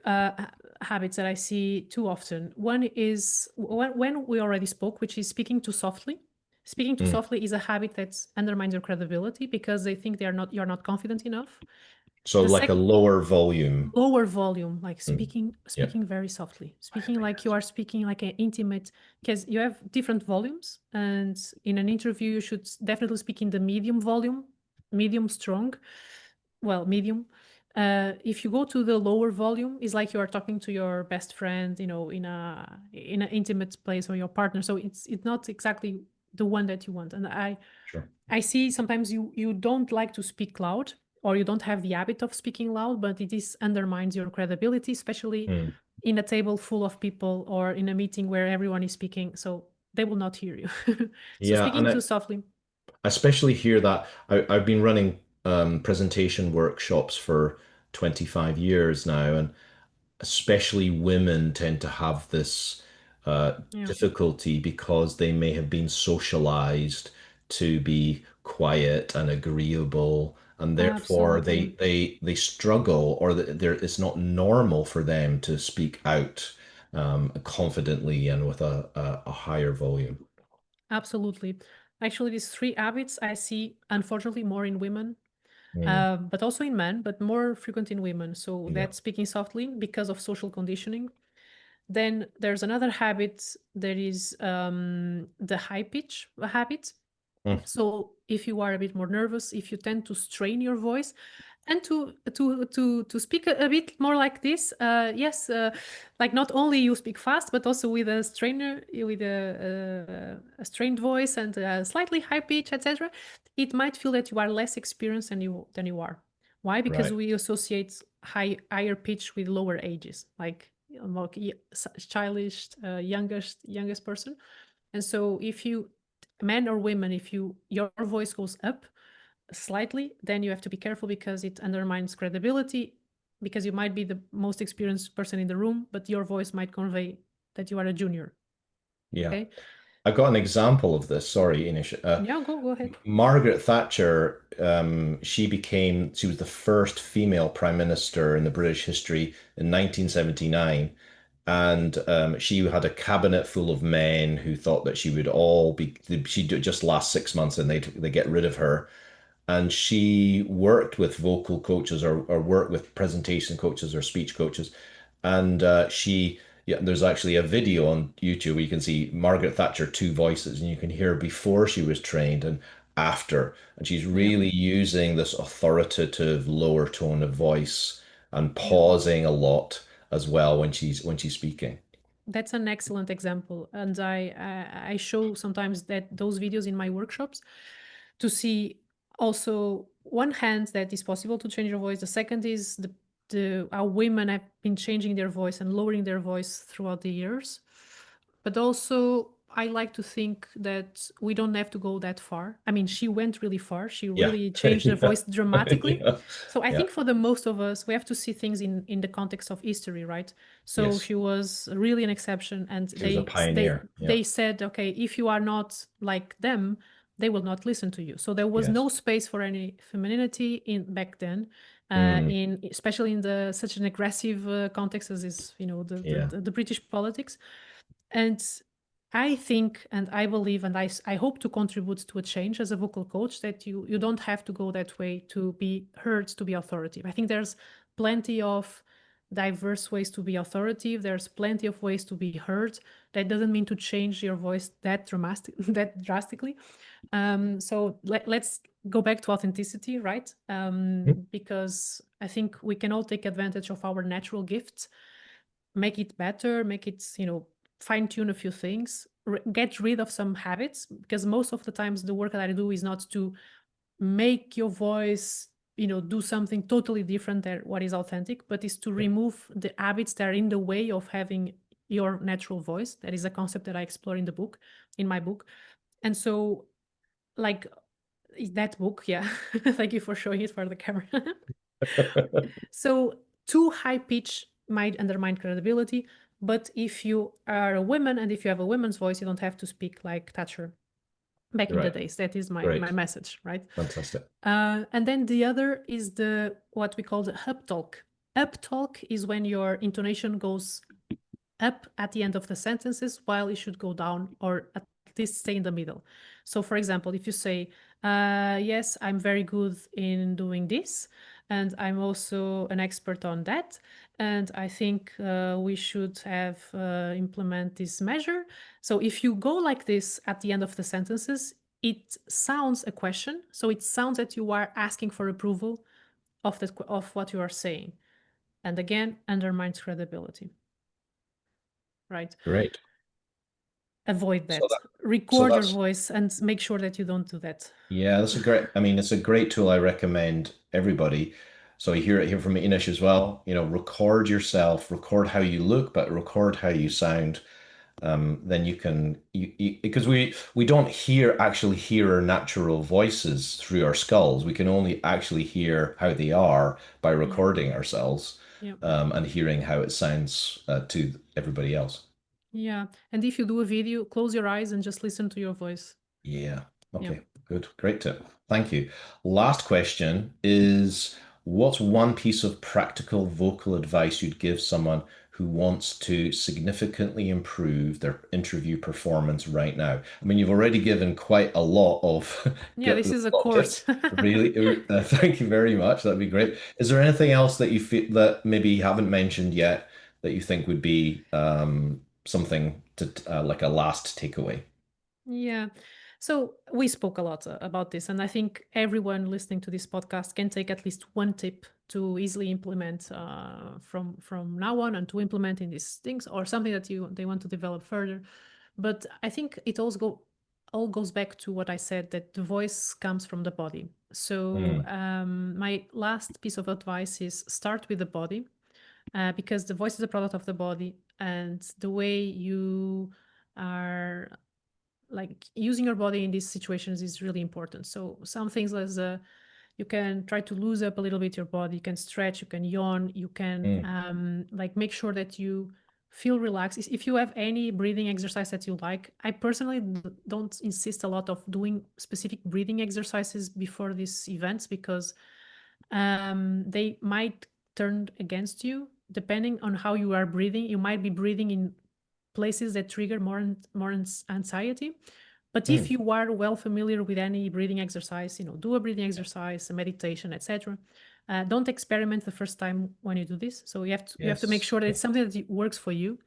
habits that I see too often. One is when we already spoke, which is speaking too softly. Speaking too Mm. softly is a habit that undermines your credibility because they think you're not confident enough. So The like a second, lower volume. lower volume, like Mm. Yeah. speaking very softly, I speaking think like you are speaking like an intimate, because you have different volumes, and in an interview you should definitely speak in the medium volume, medium strong, well, medium. If you go to the lower volume, it's like you are talking to your best friend, in an intimate place, or your partner. So it's not exactly the one that you want. And sure. I see sometimes you don't like to speak loud, or you don't have the habit of speaking loud, but it is undermines your credibility, especially Mm. in a table full of people or in a meeting where everyone is speaking. So they will not hear you. So Yeah, speaking too softly. I especially hear that I've been running presentation workshops for 25 years now, and especially women tend to have this Yeah, difficulty because they may have been socialized to be quiet and agreeable, and therefore absolutely. they struggle, or it's not normal for them to speak out confidently and with a higher volume. Absolutely. Actually, these three habits I see, unfortunately, more in women, Mm, but also in men, but more frequent in women. So yeah. that's speaking softly because of social conditioning. Then there's another habit that is the high pitch habit. Mm, So if you are a bit more nervous, if you tend to strain your voice, and to speak a bit more like this, yes, like not only you speak fast, but also with a strainer, with a strained voice and a slightly high pitch, etc. It might feel that you are less experienced than you are. Why? Because right. we associate higher pitch with lower ages, like more childish, youngest person. And so if you men or women, if your voice goes up slightly, then you have to be careful because it undermines credibility, because you might be the most experienced person in the room, but your voice might convey that you are a junior. Yeah. Okay. I've got an example of this. Sorry, Inish. Yeah, go ahead. Margaret Thatcher, she was the first female prime minister in the British history in 1979. And she had a cabinet full of men who thought that she would all be, she'd just last 6 months and they get rid of her. And she worked with vocal coaches or worked with presentation coaches or speech coaches. And yeah, there's actually a video on YouTube where you can see Margaret Thatcher, two voices, and you can hear before she was trained and after. And she's Yeah, really using this authoritative lower tone of voice and yeah. pausing a lot as well when she's speaking. That's an excellent example, and I show sometimes that those videos in my workshops to see also one hand that is possible to change your voice. The second is the how women have been changing their voice and lowering their voice throughout the years. But also, I like to think that we don't have to go that far. I mean, she went really far. She Yeah. really changed her Yeah. voice dramatically. Yeah. So I Yeah. think for the most of us, we have to see things in the context of history, right? So Yes. she was really an exception, and She was a pioneer. Yeah. they said, okay, if you are not like them, they will not listen to you. So there was Yes. no space for any femininity in back then, Mm, in especially in the such an aggressive context as is, you know, yeah. the British politics. And I think and I believe and I hope to contribute to a change as a vocal coach, that you don't have to go that way to be heard, to be authoritative. I think there's plenty of diverse ways to be authoritative. There's plenty of ways to be heard. That doesn't mean to change your voice that drastically. So let's go back to authenticity, right? Mhm. Because I think we can all take advantage of our natural gifts, make it better, make it, you know, fine tune a few things, get rid of some habits, because most of the times the work that I do is not to make your voice, you know, do something totally different than what is authentic, but is to Yeah. remove the habits that are in the way of having your natural voice. That is a concept that I explore in the book, in my book. And so, like, that book, yeah. Thank you for showing it for the camera. So too high pitch might undermine credibility, but if you are a woman and if you have a woman's voice, you don't have to speak like Thatcher back in the Right. days. That is my Great. message, right? Fantastic. And then the other is the what we call the up talk. Up talk is when your intonation goes up at the end of the sentences while it should go down or at least stay in the middle. So, for example, if you say, yes, I'm very good in doing this, and I'm also an expert on that, and I think we should have implement this measure. So, if you go like this at the end of the sentences, it sounds a question. So, it sounds that you are asking for approval of what you are saying. And again, undermines credibility, right? Great. Avoid So that. so Record your that's voice and make sure that you don't do that. yeah, that's a great. I mean, it's a great tool. I recommend everybody. So you hear it here from Inish as well. You know, record yourself, record how you look, but record how you sound. Then you can because we don't actually hear our natural voices through our skulls. We can only actually hear how they are by Yeah. recording ourselves, Yeah. and hearing how it sounds to everybody else. Yeah. And if you do a video, close your eyes and just listen to your voice. Yeah. Yeah. Okay. Good. Great tip. Thank you. Last question is, what's one piece of practical vocal advice you'd give someone who wants to significantly improve their interview performance right now? I mean, you've already given quite a lot of Yeah, get this a is a lot of course. tips. Really, thank you very much. That'd be great. Is there anything else that you feel that maybe you haven't mentioned yet that you think would be something to like a last takeaway? Yeah. So we spoke a lot about this, and I think everyone listening to this podcast can take at least one tip to easily implement from now on, and to implement in these things, or something that they want to develop further. But I think it all goes back to what I said, that the voice comes from the body. So Mm, my last piece of advice is start with the body, because the voice is a product of the body, and the way you are like using your body in these situations is really important. So some things as you can try to lose up a little bit your body, you can stretch, you can yawn, you can Mm. like make sure that you feel relaxed. If you have any breathing exercise that you like, I personally don't insist a lot of doing specific breathing exercises before these events because they might turn against you depending on how you are breathing. You might be breathing in places that trigger more anxiety. But if Mm. you are well familiar with any breathing exercise, do a breathing exercise, a meditation, etc. Don't experiment the first time when you do this. So you have to make Yes. sure that it's something that works for you.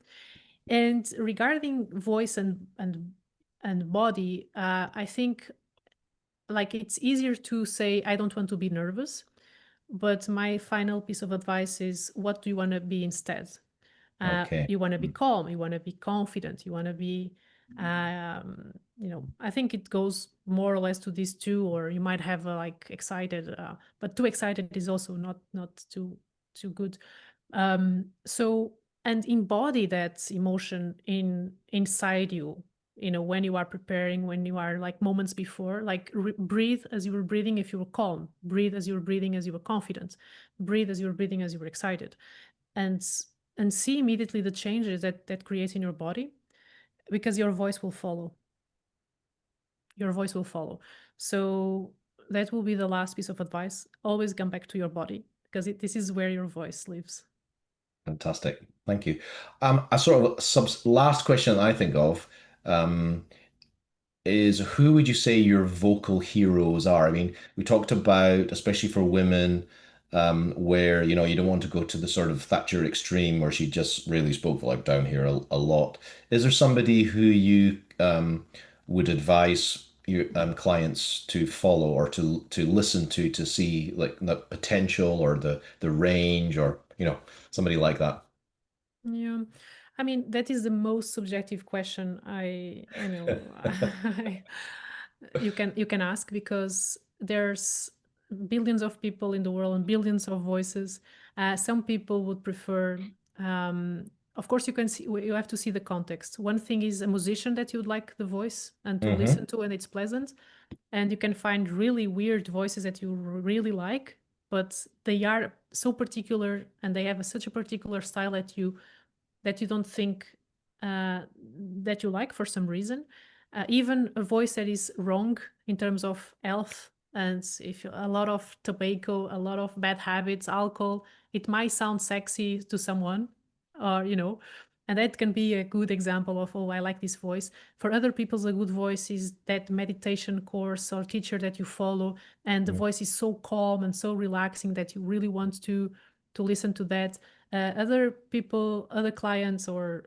And regarding voice and body, I think like it's easier to say I don't want to be nervous, but my final piece of advice is what do you want to be instead? Okay. You want to be Mm. calm, you want to be confident, you want to be, I think it goes more or less to these two, or you might have like excited, but too excited is also not too good. So and embody that emotion inside you, when you are preparing, when you are like moments before, like breathe as you were breathing if you were calm, breathe as you were breathing as you were confident, breathe as you were breathing as you were excited, and and see immediately the changes that creates in your body, because your voice will follow. Your voice will follow. So that will be the last piece of advice. Always come back to your body, because this is where your voice lives. Fantastic. Thank you. A sort of last question I think of. Um, is who would you say your vocal heroes are? I mean, we talked about, especially for women, where you don't want to go to the sort of Thatcher extreme where she just really spoke like down here a lot. Is there somebody who you would advise your clients to follow or to listen to see like the potential or the range or somebody like that? Yeah, I mean that is the most subjective question I know. You can ask, because there's billions of people in the world and billions of voices. Some people would prefer. Of course, you have to see the context. One thing is a musician that you'd like the voice and to listen Hmm. to, and it's pleasant, and you can find really weird voices that you really like, but they are so particular and they have such a particular style that you don't think uh, that you like for some reason. Even a voice that is wrong in terms of health, and if a lot of tobacco, a lot of bad habits, alcohol, it might sound sexy to someone, or and that can be a good example of, oh, I like this voice. For other people, a good voice is that meditation course or teacher that you follow, and the voice is so calm and so relaxing that you really want to listen to that. Other people, other clients or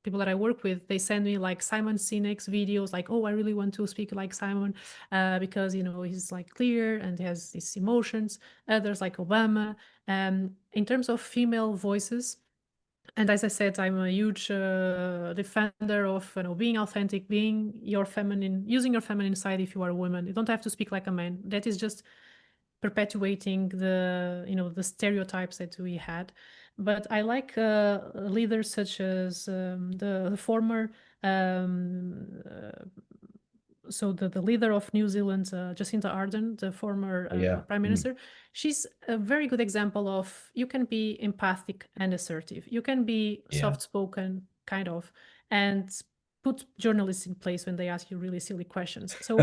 people that I work with, they send me like Simon Sinek's videos, like, oh, I really want to speak like Simon, because he's like clear and has these emotions. Others like Obama. In terms of female voices, and as I said, I'm a huge defender of being authentic, being your feminine, using your feminine side if you are a woman. You don't have to speak like a man. That is just perpetuating the stereotypes that we had. But I like leaders such as the former the leader of New Zealand, Jacinda Ardern, the former Yeah. prime Mm. minister. She's a very good example of you can be empathic and assertive. You can be Yeah. soft spoken, kind of, and put journalists in place when they ask you really silly questions. So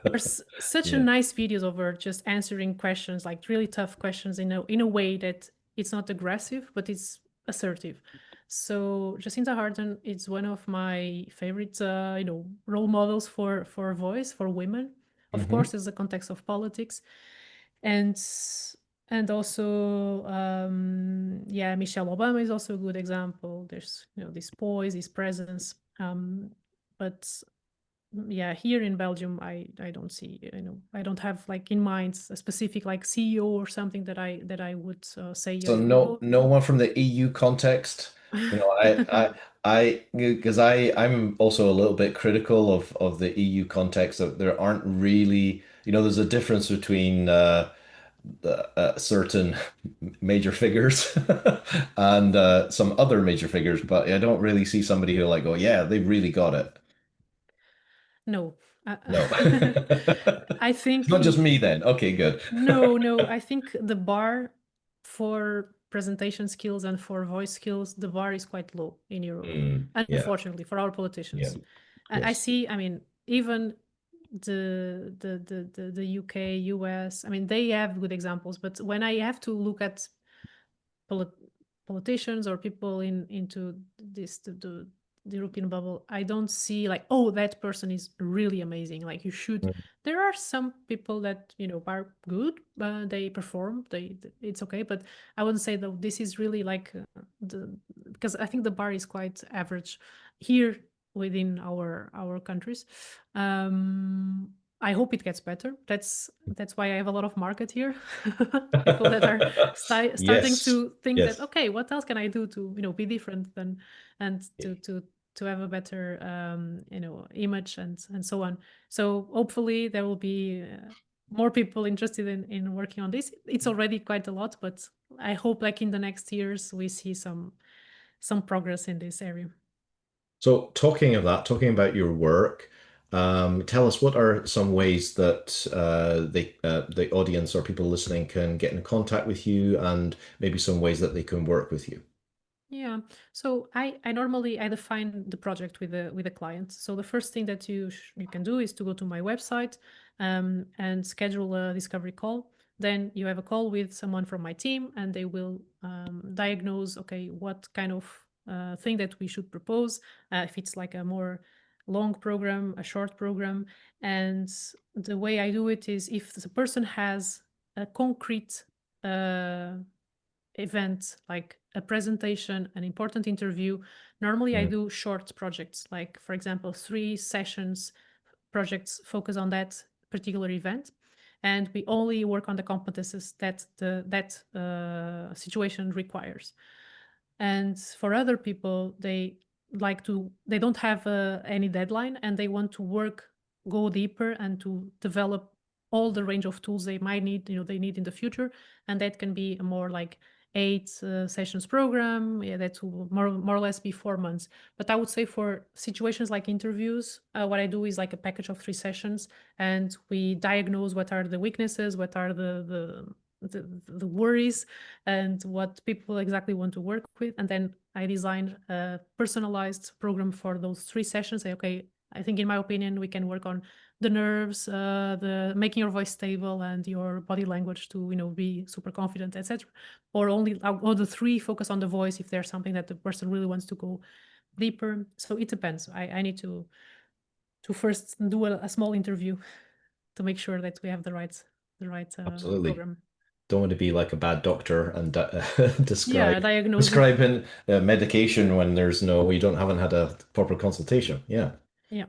there's such a Yeah. nice videos of her just answering questions, like really tough questions, in a way that it's not aggressive, but it's assertive. So Jacinta Ardern is one of my favorite, role models for voice for women. Of Hmm. course, there's the context of politics, and and also, yeah, Michelle Obama is also a good example. There's this poise, this presence, but yeah, here in Belgium, I don't see, I don't have like in mind a specific like CEO or something that I would say, yeah, So you no, go. no one from the EU context. Because I'm also a little bit critical of the EU context. That there aren't really, there's a difference between certain major figures and some other major figures, but I don't really see somebody who like, oh yeah, they really got it. No. No. I It's think not just me then. Okay, good. no, I think the bar for presentation skills and for voice skills, the bar is quite low in Europe, Yeah, unfortunately, for our yeah, politicians. I yes. see, I mean, even the UK, US, I mean, they have good examples, but when I have to look at polit- politicians or people into this the European bubble, I don't see like, oh, that person is really amazing. Like you should. Mm. There are some people that are good, they perform, it's okay, but I wouldn't say that this is really like the because I think the bar is quite average here within our countries. Um, I hope it gets better. That's why I have a lot of market here. People that are starting Yes, to think that yes. okay, what else can I do to be different than and Yeah. to have a better image and so on. So hopefully there will be more people interested in working on this. It's already quite a lot, but I hope like in the next years we see some progress in this area. So, talking of that, talking about your work, tell us what are some ways that the audience or people listening can get in contact with you, and maybe some ways that they can work with you. Yeah. So I normally I define the project with a client. So the first thing that you can do is to go to my website and schedule a discovery call. Then you have a call with someone from my team, and they will diagnose okay what kind of thing that we should propose. If it's like a more long program, a short program, and the way I do it is if the person has a concrete uh, event like a presentation, an important interview, normally I Mm. do short projects, like for example 3 sessions projects focus on that particular event, and we only work on the competences that that situation requires. And for other people, they don't have any deadline, and they want to go deeper and to develop all the range of tools they might need, they need in the future. And that can be a more like 8 sessions program. Yeah, that will more or less be 4 months. But I would say for situations like interviews, what I do is like a package of 3 sessions, and we diagnose what are the weaknesses, what are the worries, and what people exactly want to work with. And then I design a personalized program for those 3 sessions. Say, okay, I think in my opinion, we can work on the nerves, the making your voice stable and your body language to, be super confident, etc. Or only, or the 3 focus on the voice if there's something that the person really wants to go deeper. So it depends. I need to first do a small interview to make sure that we have the right Absolutely. program. Don't want to be like a bad doctor and Yeah, diagnosing. prescribing medication when you haven't had a proper consultation. Yeah. Yeah,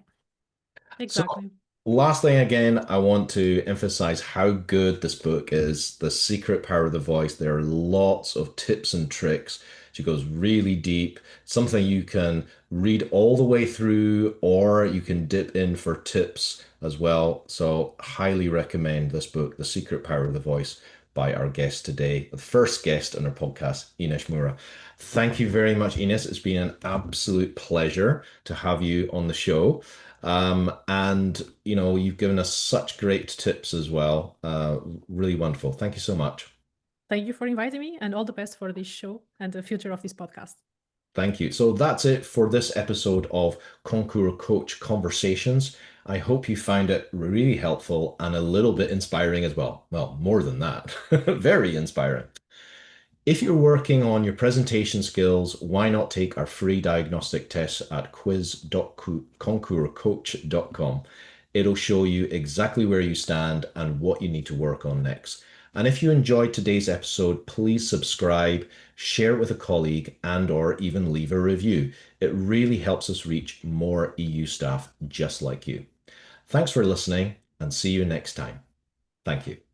So, exactly. last thing again, I want to emphasize how good this book is. The Secret Power of the Voice. There are lots of tips and tricks. She goes really deep. Something you can read all the way through, or you can dip in for tips as well. So, highly recommend this book, The Secret Power of the Voice, by our guest today, the first guest on our podcast, Inês Moura. Thank you very much, Inês. It's been an absolute pleasure to have you on the show. And you've given us such great tips as well. Really wonderful. Thank you so much. Thank you for inviting me, and all the best for this show and the future of this podcast. Thank you. So that's it for this episode of Concours Coach Conversations. I hope you found it really helpful and a little bit inspiring as well. Well, more than that, very inspiring. If you're working on your presentation skills, why not take our free diagnostic test at quiz.concourscoach.com? It'll show you exactly where you stand and what you need to work on next. And if you enjoyed today's episode, please subscribe, share it with a colleague, and or even leave a review. It really helps us reach more EU staff just like you. Thanks for listening and see you next time. Thank you.